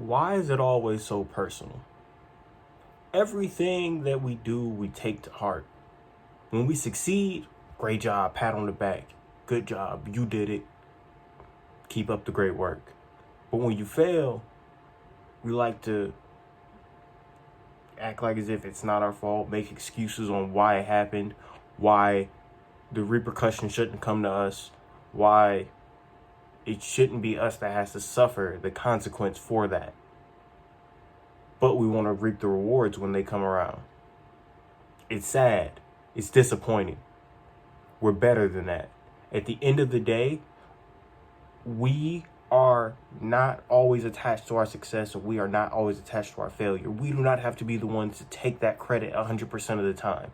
Why is it always so personal? Everything that we do, we take to heart. When we succeed, great job, pat on the back. Good job, you did it. Keep up the great work. But when you fail, we like to act like as if it's not our fault, make excuses on why it happened, why the repercussions shouldn't come to us, why it shouldn't be us that has to suffer the consequence for that. But we want to reap the rewards when they come around. It's sad. It's disappointing. We're better than that. At the end of the day, we are not always attached to our success, or we are not always attached to our failure. We do not have to be the ones to take that credit 100% of the time.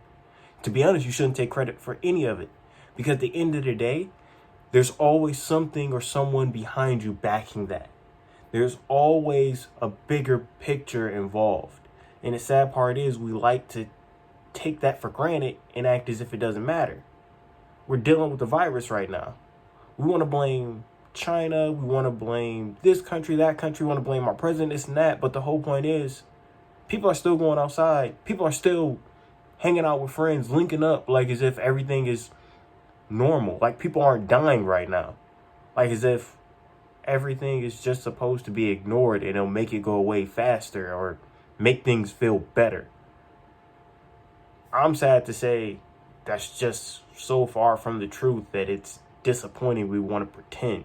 To be honest, you shouldn't take credit for any of it, because at the end of the day, there's always something or someone behind you backing that. There's always a bigger picture involved. And the sad part is we like to take that for granted and act as if it doesn't matter. We're dealing with the virus right now. We want to blame China. We want to blame this country, that country. We want to blame our president, this and that. But the whole point is people are still going outside. People are still hanging out with friends, linking up like as if everything is normal. Like people aren't dying right now. Like as if everything is just supposed to be ignored and it'll make it go away faster or make things feel better. I'm sad to say that's just so far from the truth that it's disappointing we want to pretend.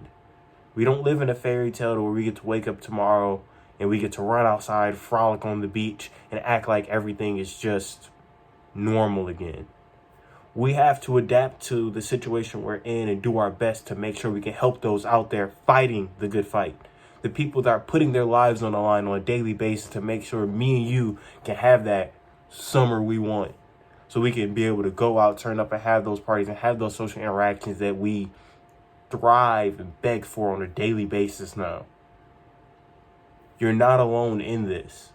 We don't live in a fairy tale where we get to wake up tomorrow and we get to run outside, frolic on the beach, and act like everything is just normal again. We have to adapt to the situation we're in and do our best to make sure we can help those out there fighting the good fight. The people that are putting their lives on the line on a daily basis to make sure me and you can have that summer we want. So we can be able to go out, turn up, and have those parties and have those social interactions that we thrive and beg for on a daily basis now. You're not alone in this.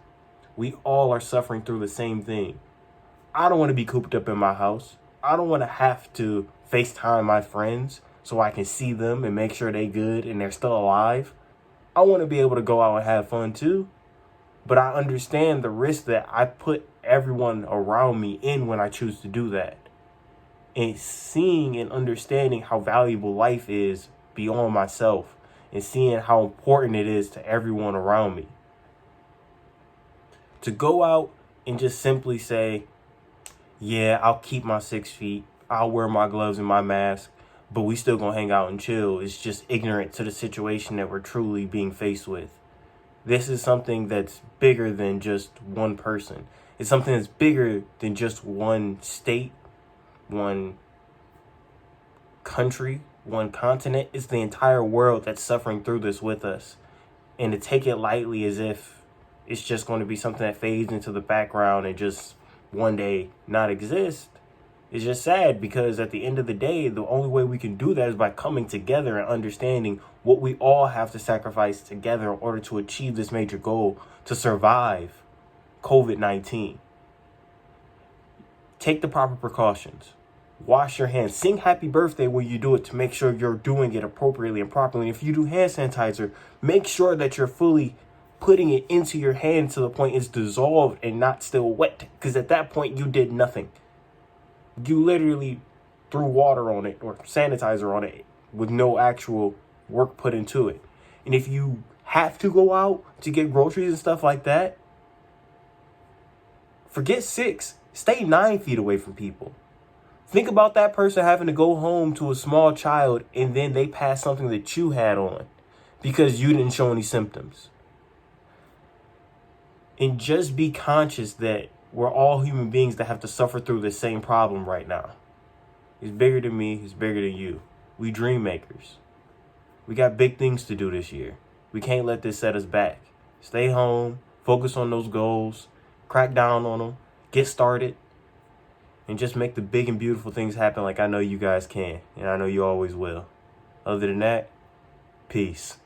We all are suffering through the same thing. I don't want to be cooped up in my house. I don't want to have to FaceTime my friends so I can see them and make sure they're good and they're still alive. I want to be able to go out and have fun too. But I understand the risk that I put everyone around me in when I choose to do that. And seeing and understanding how valuable life is beyond myself and seeing how important it is to everyone around me. To go out and just simply say, yeah, I'll keep my 6 feet, I'll wear my gloves and my mask, but we still gonna hang out and chill. It's just ignorant to the situation that we're truly being faced with. This is something that's bigger than just one person. It's something that's bigger than just one state, one country, one continent. It's the entire world that's suffering through this with us. And to take it lightly as if it's just going to be something that fades into the background and just one day not exist is just sad, because at the end of the day, the only way we can do that is by coming together and understanding what we all have to sacrifice together in order to achieve this major goal to survive COVID-19. Take the proper precautions. Wash your hands. Sing happy birthday when you do it to make sure you're doing it appropriately and properly. And if you do hand sanitizer, make sure that you're fully putting it into your hand to the point it's dissolved and not still wet. Because at that point, you did nothing. You literally threw water on it or sanitizer on it with no actual work put into it. And if you have to go out to get groceries and stuff like that, forget 6. Stay 9 feet away from people. Think about that person having to go home to a small child and then they pass something that you had on because you didn't show any symptoms. And just be conscious that we're all human beings that have to suffer through the same problem right now. It's bigger than me. It's bigger than you. We dream makers. We got big things to do this year. We can't let this set us back. Stay home. Focus on those goals. Crack down on them. Get started. And just make the big and beautiful things happen like I know you guys can. And I know you always will. Other than that, peace.